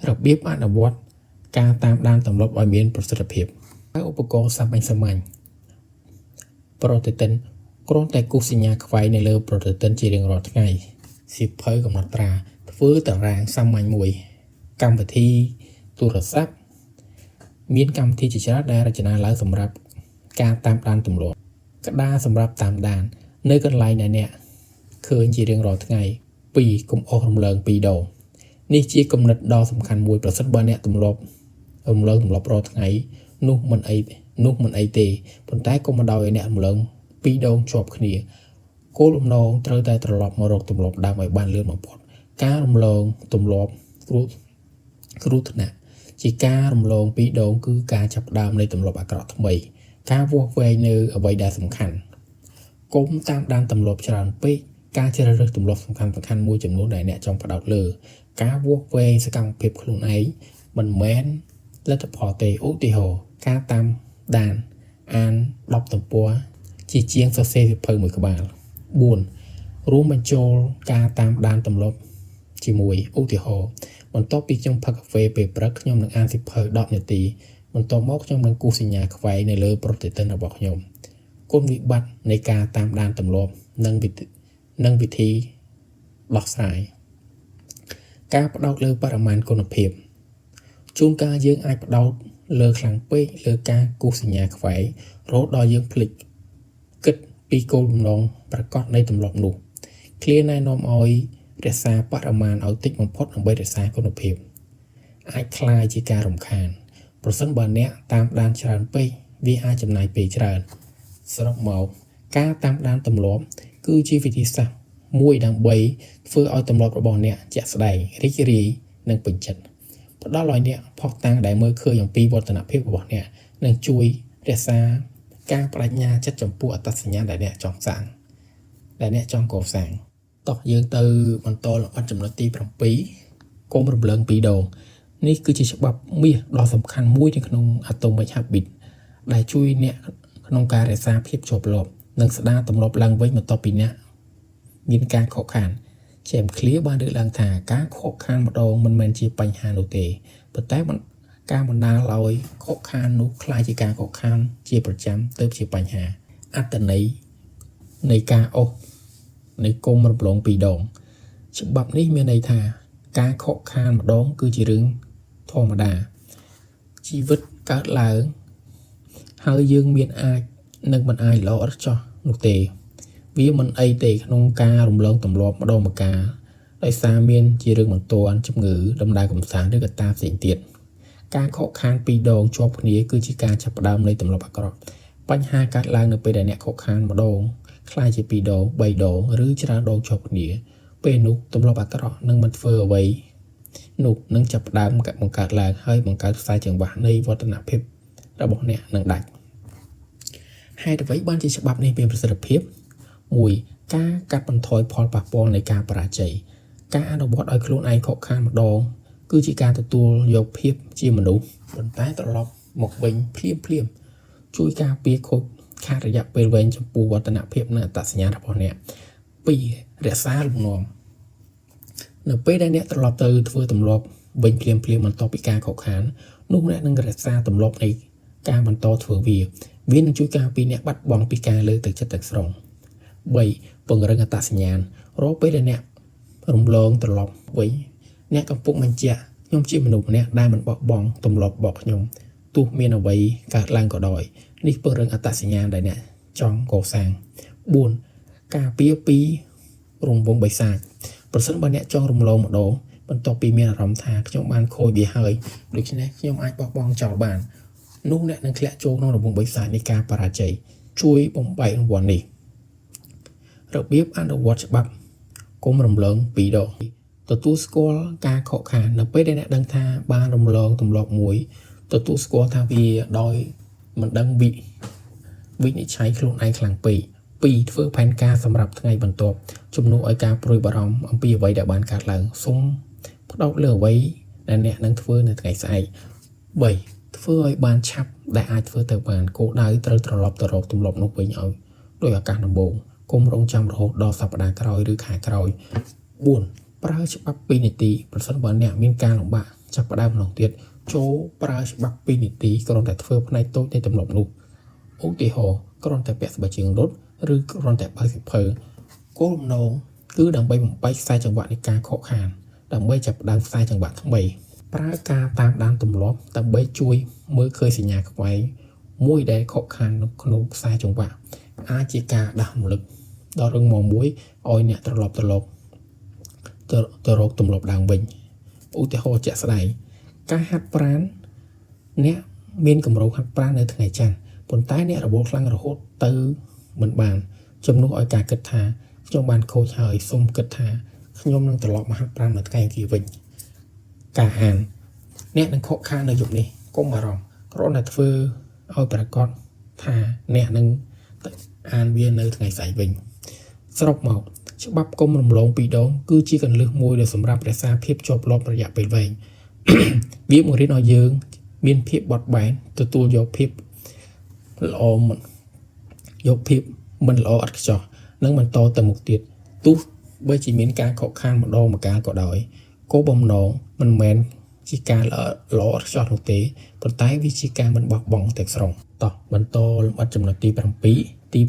របៀបអនុវត្តការតាមដានទម្លាប់ឲ្យមានប្រសិទ្ធភាពឧបករណ៍សាមញ្ញប្រតិទិនគ្រាន់តែគូសសញ្ញាខ្វែងនៅលើប្រតិទិនជារៀងរាល់ថ្ងៃសៀវភៅកំណត់ត្រាធ្វើតារាងសាមញ្ញមួយកម្មវិធីទូរស័ព្ទមានកម្មវិធីជាច្រើនដែលរចនាឡើងសម្រាប់ការតាមដានទម្លាប់ក្តារសម្រាប់តាមដាននៅកន្លែងដែលអ្នកឃើញជារៀងរាល់ថ្ងៃ2កុំអស់រំលើង2ដងនេះជាគំនិតដ៏សំខាន់មួយប្រសិនបើអ្នកទម្លាប់រំលើងទម្លាប់រាល់ថ្ងៃនោះមិនអីទេប៉ុន្តែកុំបណ្ដោយឲ្យអ្នករំលើង2ដងជាប់គ្នាគោលបំណងត្រូវតែត្រឡប់មករកទម្លាប់ដើមឲ្យបានលឿនបំផុតការរំលងទម្លាប់គ្រោះថ្នាក់ជាការរំលង2ដងគឺការចាប់ផ្ដើមនៃទម្លាប់អាក្រក់ថ្មីការវាស់វែងនៅអ្វីដែលសំខាន់កុំតាមដានទម្លាប់ច្រើនពេកការជ្រើសរើសទម្លាប់សំខាន់មួយចំនួនដែលអ្នកចង់ផ្ដោតលើការវាស់វែងសកម្មភាពខ្លួនឯងមិនមែនលទ្ធផលទេឧទាហរណ៍ការតាមដានអាន10ទំព័រជាជាងសរសេរសៀវភៅមួយក្បាល4រួមបញ្ចូលការតាមដានទម្លាប់ជាមួយឧទាហរណ៍បន្ទាប់ពីខ្ញុំផឹកកាហ្វេពេលព្រឹកខ្ញុំនឹងអានសៀវភៅ10នាទីបន្ទាប់មកខ្ញុំនឹងគូសសញ្ញាខ្វែងនៅលើប្រតិទិនរបស់ខ្ញុំគុណវិបត្តិនៃការតាមដានទម្លាប់និងវិធីដោះស្រាយការផ្ដោតលើបរិមាណគុណភាពជួនកាលយើងអាចផ្ដោតលើខ្លាំងពេកលើការគូសសញ្ញាខ្វែងរហូតដល់យើងភ្លេចគិតពីគោលបំណងប្រកបនៃទម្លាប់នោះClearណែនាំឲ្យរក្សាបរិមាណឲ្យតិចបំផុតដើម្បីរក្សាគុណភាពអាចคล้ายជាការរំខានប្រសិនបើអ្នកតាមដានច្រើនពេកវាអាចចំណាយពេលច្រើនសរុបមកការតាមដានទម្លាប់ គឺជាវិធីសាស្ត្រមួយដើម្បីធ្វើឲ្យទម្លាប់របស់អ្នកជាក់ស្ដែងរីករាយនិងពេញចិត្តផ្ដល់ឲ្យអ្នកផុសតាំងដែលមើលឃើញអំពីវឌ្ឍនភាពរបស់អ្នកនិងជួយរក្សាការបដិញ្ញាចិត្តចំពោះអត្តសញ្ញាណដែលអ្នកចង់សាងដែលអ្នកចង់កសាងតោះយើងទៅបន្តលម្អិតចំណុចទី7កុំរំលងពីរដងនេះគឺជាច្បាប់មាសដ៏សំខាន់មួយនៅក្នុង Atomic Habits ដែលជួយអ្នកក្នុងការរក្សាភាពជាប់លាប់និងស្ដារទម្លាប់ឡើងវិញបន្ទាប់ពីអ្នកមានការខកខានJames Clear បានលើកឡើងថាការខកខានម្ដងមិនមែនជាបញ្ហានោះទេប៉ុន្តែការបណ្ដាលឲ្យខកខាននោះក្លាយជាការខកខានជាប្រចាំទើបជាបញ្ហាអត្តន័យនៃការអស់នៃគុំរំលងពីរដងច្បាប់នេះមានន័យថាការខកខានម្ដងគឺជារឿងធម្មតាជីវិតកើតឡើងហើយយើងមានអាចនឹងមិនអាចល្អឥតខ្ចោះនោះទេវាមិនអីទេក្នុងការរំលងទម្លាប់ម្ដងម្កាលដោយសារមានជារឿងបន្ទាន់ជំងឺដំណើរកំសាន្តឬកត្តាផ្សេងទៀតការខកខានពីរដងជាប់គ្នាគឺជាការចាប់ផ្ដើមនៃទម្លាប់អាក្រក់បញ្ហាកើតឡើងនៅពេលដែលអ្នកខកខានម្ដងខ្លាយជាពីរដង3ដងឬច្រើនដងជាប់គ្នាពេលនោះទម្លាប់អាក្រក់នឹងមិនធ្វើអ្វីនោះនឹងចាប់ផ្ដើមបង្កើតឡើងហើយបង្កើតខ្សែចង្វាក់នៃវឌ្ឍនភាពរបស់អ្នកនឹងដាច់ហេតុអ្វីបានជាច្បាប់នេះមានប្រសិទ្ធភាព1ការកាត់បន្ថយផលប៉ះពាល់នៃការបរាជ័យការអនុវត្តឲ្យខ្លួនឯងខកខានម្ដងគឺជាការទទួលយកភាពជាមនុស្សប៉ុន្តែត្រឡប់មកវិញភ្លាមជួយការពារខូចខាតរយៈពេលវែងចំពោះវឌ្ឍនភាពនិងអត្តសញ្ញាណរបស់អ្នក2រក្សាលំនាំនៅពេលដែលអ្នកត្រឡប់ទៅធ្វើទម្លាប់វិញភ្លាមបន្ទាប់ពីការខកខាននោះអ្នកនឹងរក្សាទម្លាប់នៃការបន្តធ្វើវានឹងជួយការពារអ្នកបាត់បង់ពីការលើកទឹកចិត្តទាំងស្រុង3ពង្រឹងអត្តសញ្ញាណរាល់ពេលដែលអ្នករំលងត្រឡប់វិញអ្នកកំពុងបញ្ជាក់ខ្ញុំជាមនុស្សម្នាក់ដែលមិនបោះបង់ទម្លាប់របស់ខ្ញុំទោះមានអ្វីកើតឡើងក៏ដោយនេះពង្រឹងអត្តសញ្ញាណដែលអ្នកចង់កសាង4ការពារពីរង្វង់បិសាចប្រសិនបើអ្នកចង់រំលងម្ដងបន្ទាប់ពីមានអារម្មណ៍ថាខ្ញុំបានខូចវាហើយដូច្នេះខ្ញុំអាចបោះបង់ចោលបាននោះអ្នកនឹងធ្លាក់ចូលក្នុងរង្វង់បិសាចនៃការបរាជ័យជួយបំបែករង្វាន់នេះរបៀបអនុវត្តច្បាប់កុំរំលងពីរដងទទួលស្គាល់ការខកខាននៅពេលដែលអ្នកដឹងថាបានរំលងទម្លាប់មួយទទួលស្គាល់ថាវាដោយមិនដឹងវិនិច្ឆ័យខ្លួនឯងខ្លាំងពេក2ធ្វើផែនការសម្រាប់ថ្ងៃបន្ទាប់ជំនួសឲ្យការព្រួយបារម្ភអំពីអ្វីដែលបានកើតឡើងសូមផ្ដោតលើអ្វីដែលអ្នកនឹងធ្វើនៅថ្ងៃស្អែក3ធ្វើឲ្យបានឆាប់ដែលអាចធ្វើទៅបានគោលដៅត្រូវត្រឡប់ទៅរកទម្លាប់នោះវិញឲ្យដោយឱកាសដំបូងកុំរងចាំរហូតដល់សប្តាហ៍ក្រោយឬខែក្រោយ4ប្រើច្បាប់2នាទីប្រសិនបើអ្នកមានការលំបាកចាប់ផ្ដើមម្ដងទៀតចូលប្រើច្បាប់2នាទីគ្រាន់តែធ្វើផ្នែកតូចនៃទម្លាប់នោះឧទាហរណ៍គ្រាន់តែពាក់ស្បែកជើងរត់ឬគ្រាន់តែបើកសៀវភៅគោលបំណងគឺដើម្បីបំបែកខ្សែចង្វាក់នៃការខកខានដើម្បីចាប់ផ្ដើមខ្សែចង្វាក់ថ្មីប្រើការតាមដានទម្លាប់ដើម្បីជួយមើលឃើញសញ្ញាខ្វែងមួយដែលខកខាននៅក្នុងខ្សែចង្វាក់អាចជាការដាស់រំលឹកដល់រឹងមាំមួយឲ្យអ្នកត្រឡប់ទៅរកទម្លាប់ដើមវិញឧទាហរណ៍ជាក់ស្ដែងការហាត់ប្រាណអ្នកមានកម្រោងហាត់ប្រាណនៅថ្ងៃច័ន្ទប៉ុន្តែអ្នករវល់ខ្លាំងរហូតទៅមិនបានជំនួសឲ្យការគិតថាខ្ញុំបានខូចហើយសូមគិតថាខ្ញុំនឹងត្រឡប់មកហាត់ប្រាណនៅថ្ងៃអង្គារវិញការអានអ្នកនឹងខកខាននៅយុគនេះកុំបារម្ភគ្រាន់តែធ្វើឲ្យប្រកាសថាអ្នកនឹងអានវានៅថ្ងៃស្អែកវិញសរុបមកច្បាប់កុំរំលងពីរដងគឺជាគន្លឹះមួយដែលសម្រាប់រក្សាភាពជាប់លាប់រយៈពេលវែងវាបង្រៀនឲ្យយើងមានភាពបត់បែនទទួលយកភាពល្អមិនល្អឥតខ្ចោះនិងបន្តទៅមុខទៀតទោះបីជាមានការខកខានម្ដងម្កាលក៏ដោយគោលបំណងមិនមែនជាការល្អឥតខ្ចោះនោះទេប៉ុន្តែវាជាការមិនបោះបង់ទាំងស្រុងតោះបន្តលម្អិតចំណុចទី7ទី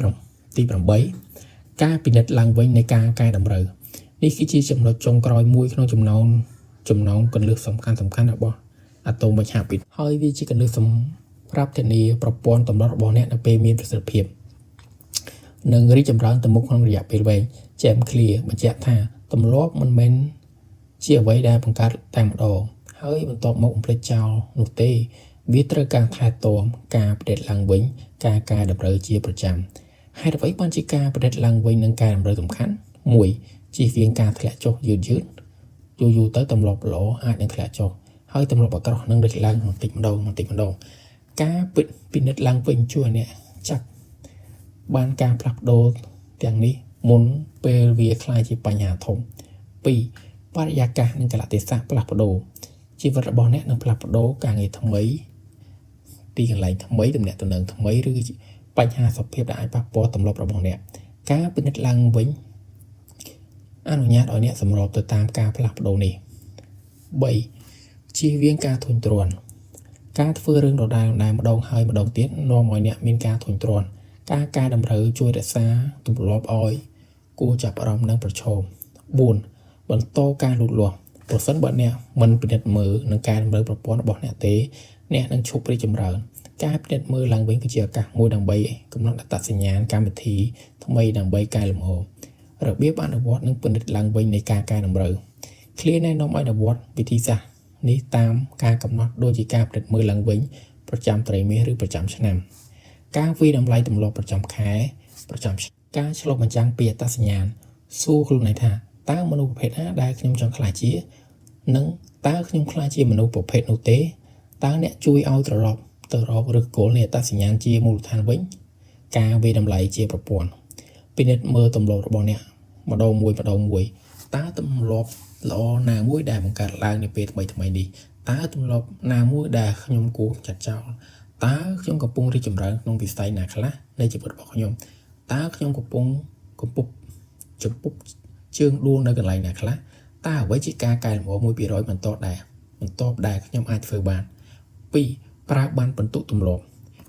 8ការពិនិត្យឡើងវិញនៃការកែតម្រូវនេះគឺជាចំណុចចុងក្រោយមួយក្នុងចំណោមគន្លឹះសំខាន់របស់ Atomic Habits ហើយវាជាគន្លឹះសម្រាប់ធានាប្រព័ន្ធទម្លាប់របស់អ្នកនៅពេលមានប្រសិទ្ធភាពនិងរីកចម្រើនទៅមុខក្នុងរយៈពេលវែង James Clear បញ្ជាក់ថាទម្លាប់មិនមែនជាអ្វីដែលបង្កើតតែម្ដងហើយបន្ទាប់មកបំភ្លេចចោលនោះទេវាត្រូវការថែទាំការផ្ដិតឡើងវិញការកែតម្រូវជាប្រចាំ haiអ្វីបានជាការប្រឌិតឡើងវិញនឹងការតម្រូវសំខាន់មួយជាវិងការធ្លាក់ចុះយឺតយូរទៅទម្លាប់ល្អអាចនឹងធ្លាក់ចុះហើយទម្លាប់អាក្រក់នឹងរឹតឡើងបន្តិចម្ដងការពិនិត្យឡើងវិញជួយអ្នកចាប់បានការផ្លាស់ប្ដូរទាំងនេះមុនពេលវាคล้ายជាបញ្ហាធំ2បរិយាកាសនិងកលៈទេសៈផ្លាស់ប្ដូរជីវិតរបស់អ្នកនឹងផ្លាស់ប្ដូរការងារថ្មីទីកន្លែងថ្មីទំនាក់ទំនងថ្មីឬបញ្ហាសុខភាពដែលអាចប៉ះពាល់ទម្លាប់របស់អ្នកការពិនិត្យឡើងវិញអនុញ្ញាតឲ្យអ្នកសម្របទៅតាមការផ្លាស់ប្ដូរនេះ3ជៀសវាងការធុញទ្រាន់ការធ្វើរឿងដដែលម្ដងហើយម្ដងទៀតនាំឲ្យអ្នកមានការធុញទ្រាន់ការកែតម្រូវជួយរក្សាទម្លាប់ឲ្យគួរចាប់អារម្មណ៍និងប្រឈម4បន្តការលូតលាស់ប្រសិនបើអ្នកមិនពិនិត្យមើលនឹងការតម្រូវប្រព័ន្ធរបស់អ្នកទេអ្នកនឹងឈប់រីកចម្រើនការពិនិត្យមើលឡើងវិញគឺជាឱកាសមួយដើម្បីកំណត់អត្តសញ្ញាណកម្មវិធីថ្មីដើម្បីកែលម្អរបៀបអនុវត្តនិងពិនិត្យឡើងវិញនៃការកែតម្រូវឃ្លាណែនាំឲ្យអនុវត្តវិធីសាស្ត្រនេះតាមការកំណត់ដូចជាការពិនិត្យមើលឡើងវិញប្រចាំត្រីមាសឬប្រចាំឆ្នាំការវិតម្លៃទម្លាប់ប្រចាំខែប្រចាំការឆ្លុះបញ្ចាំងពីអត្តសញ្ញាណសួរខ្លួនឯងថាតើមនុស្សប្រភេទណាដែលខ្ញុំចង់ខ្លាចជានិងតើខ្ញុំខ្លាចជាមនុស្សប្រភេទនោះទេតើអ្នកជួយឲ្យត្រឡប់ទៅរកឫសគល់នៃអត្តសញ្ញាណជាមូលដ្ឋានវិញការវិតម្លៃជាប្រព័ន្ធពិនិត្យមើលទម្លាប់របស់អ្នកម្ដងមួយតើទម្លាប់ល្អណាមួយដែលបង្កើតឡើងនៅពេលថ្មីនេះតើទម្លាប់ណាមួយដែលខ្ញុំគួរចាត់ចោលតើខ្ញុំកំពុងរីកចម្រើនក្នុងវិស័យណាខ្លះនៃជីវិតរបស់ខ្ញុំតើខ្ញុំកំពុងចំពុកជើងដួលនៅកន្លែងណាខ្លះតើអ្វីជាការកែលម្អ1%បន្តដែលខ្ញុំអាចធ្វើបាន2ប្រើបានបន្ទុកទម្លាប់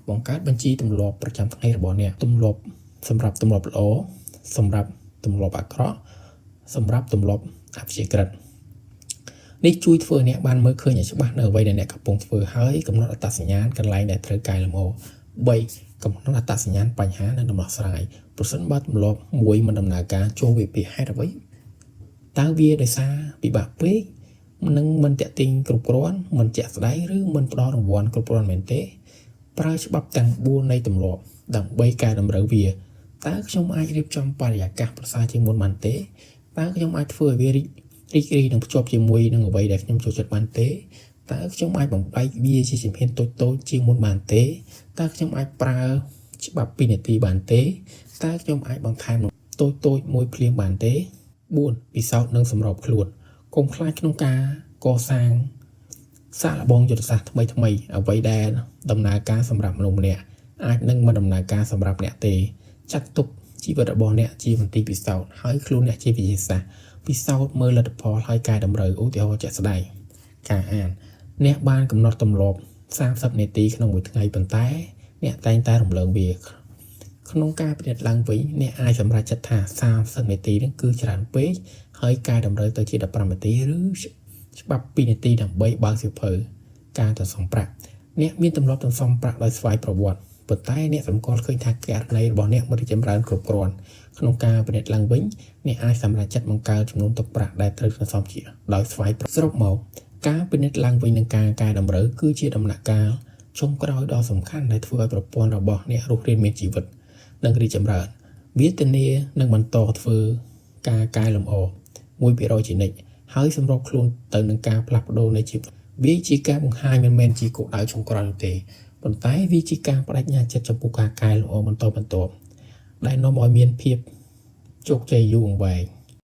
បង្កើតបញ្ជីទម្លាប់ប្រចាំថ្ងៃរបស់អ្នកទម្លាប់សម្រាប់ទម្លាប់ល្អសម្រាប់ទម្លាប់អាក្រក់សម្រាប់ទម្លាប់អព្យាក្រឹតនេះជួយធ្វើអ្នកបានមើលឃើញឲ្យច្បាស់នៅអ្វីដែលអ្នកកំពុងធ្វើហើយកំណត់អត្តសញ្ញាណកន្លែងដែលត្រូវកែលម្អ3កំណត់អត្តសញ្ញាណបញ្ហានិងដំណោះស្រាយប្រសិនបើទម្លាប់មួយមិនដំណើរការចូលវាពីហេតុអ្វីតើវាដោយសារពិបាកពេកនឹងមិនតាក់ទាញគ្រប់គ្រាន់មិនជាក់ស្ដែងឬមិនផ្ដល់រង្វាន់គ្រប់គ្រាន់មែនទេប្រើច្បាប់ទាំង4នៃទម្លាប់ដើម្បីកែតម្រូវវាតើខ្ញុំអាចរៀបចំបរិយាកាសប្រសើរជាងមុនបានទេតើខ្ញុំអាចធ្វើឲ្យវារីករាយនិងភ្ជាប់ជាមួយនឹងអ្វីដែលខ្ញុំចូលចិត្តបានទេតើខ្ញុំអាចបំបែកវាជាជំហានតូចជាងមុនបានទេតើខ្ញុំអាចប្រើច្បាប់2នាទីបានទេតើខ្ញុំអាចបន្ថែមតូចមួយភ្លាមបានទេ4ពិសោធន៍និងសម្របខ្លួនកុំខ្លាចក្នុងការកសាងសាកល្បងយុទ្ធសាស្ត្រថ្មីអ្វីដែលដំណើរការសម្រាប់មនុស្សម្នាក់អាចនឹងមិនដំណើរការសម្រាប់អ្នកទេចាត់ទុកជីវិតរបស់អ្នកជាមន្ទីរពិសោធន៍ហើយខ្លួនអ្នកជាវិទ្យាសាស្ត្រពិសោធន៍មើលលទ្ធផលហើយកែតម្រូវឧទាហរណ៍ជាក់ស្ដែងការអានអ្នកបានកំណត់ទម្លាប់30នាទីក្នុងមួយថ្ងៃប៉ុន្តែអ្នកតែងតែរំលងវាក្នុងការពិនិត្យឡើងវិញអ្នកអាចសម្រេចចិត្តថា30នាទីនឹងគឺច្រើនពេកហើយកែតម្រូវទៅជា15នាទីឬច្បាប់2នាទីដើម្បីបើកសៀវភៅការសន្សំប្រាក់អ្នកមានទម្លាប់សន្សំប្រាក់ដោយស្វ័យប្រវត្តិប៉ុន្តែអ្នកសម្គាល់ឃើញថាករណីរបស់អ្នកមិនរីកចម្រើនគ្រប់គ្រាន់ក្នុងការពិនិត្យឡើងវិញអ្នកអាចសម្រេចចិត្តបង្កើនចំនួនទុកប្រាក់ដែលត្រូវសន្សំជាដោយស្វ័យសរុបមកការពិនិត្យឡើងវិញនឹងការកែតម្រូវគឺជាដំណាក់កាលចុងក្រោយដ៏សំខាន់ដែលធ្វើឲ្យប្រព័ន្ធរបស់អ្នករស់រានមានជីវិតនិងរីកចម្រើនវាធានានឹងបន្តធ្វើការកែលម្អ1%ជានិច្ចហើយសម្របខ្លួនទៅនឹងការផ្លាស់ប្ដូរនៃជីវិតវាជាការបង្ហាញមិនមែនជាគោលដៅចុងក្រោយនោះទេប៉ុន្តែវាជាការបដិញ្ញាចិត្តចំពោះការកែលម្អបន្តដែលនាំឲ្យមានភាពជោគជ័យយូរអង្វែង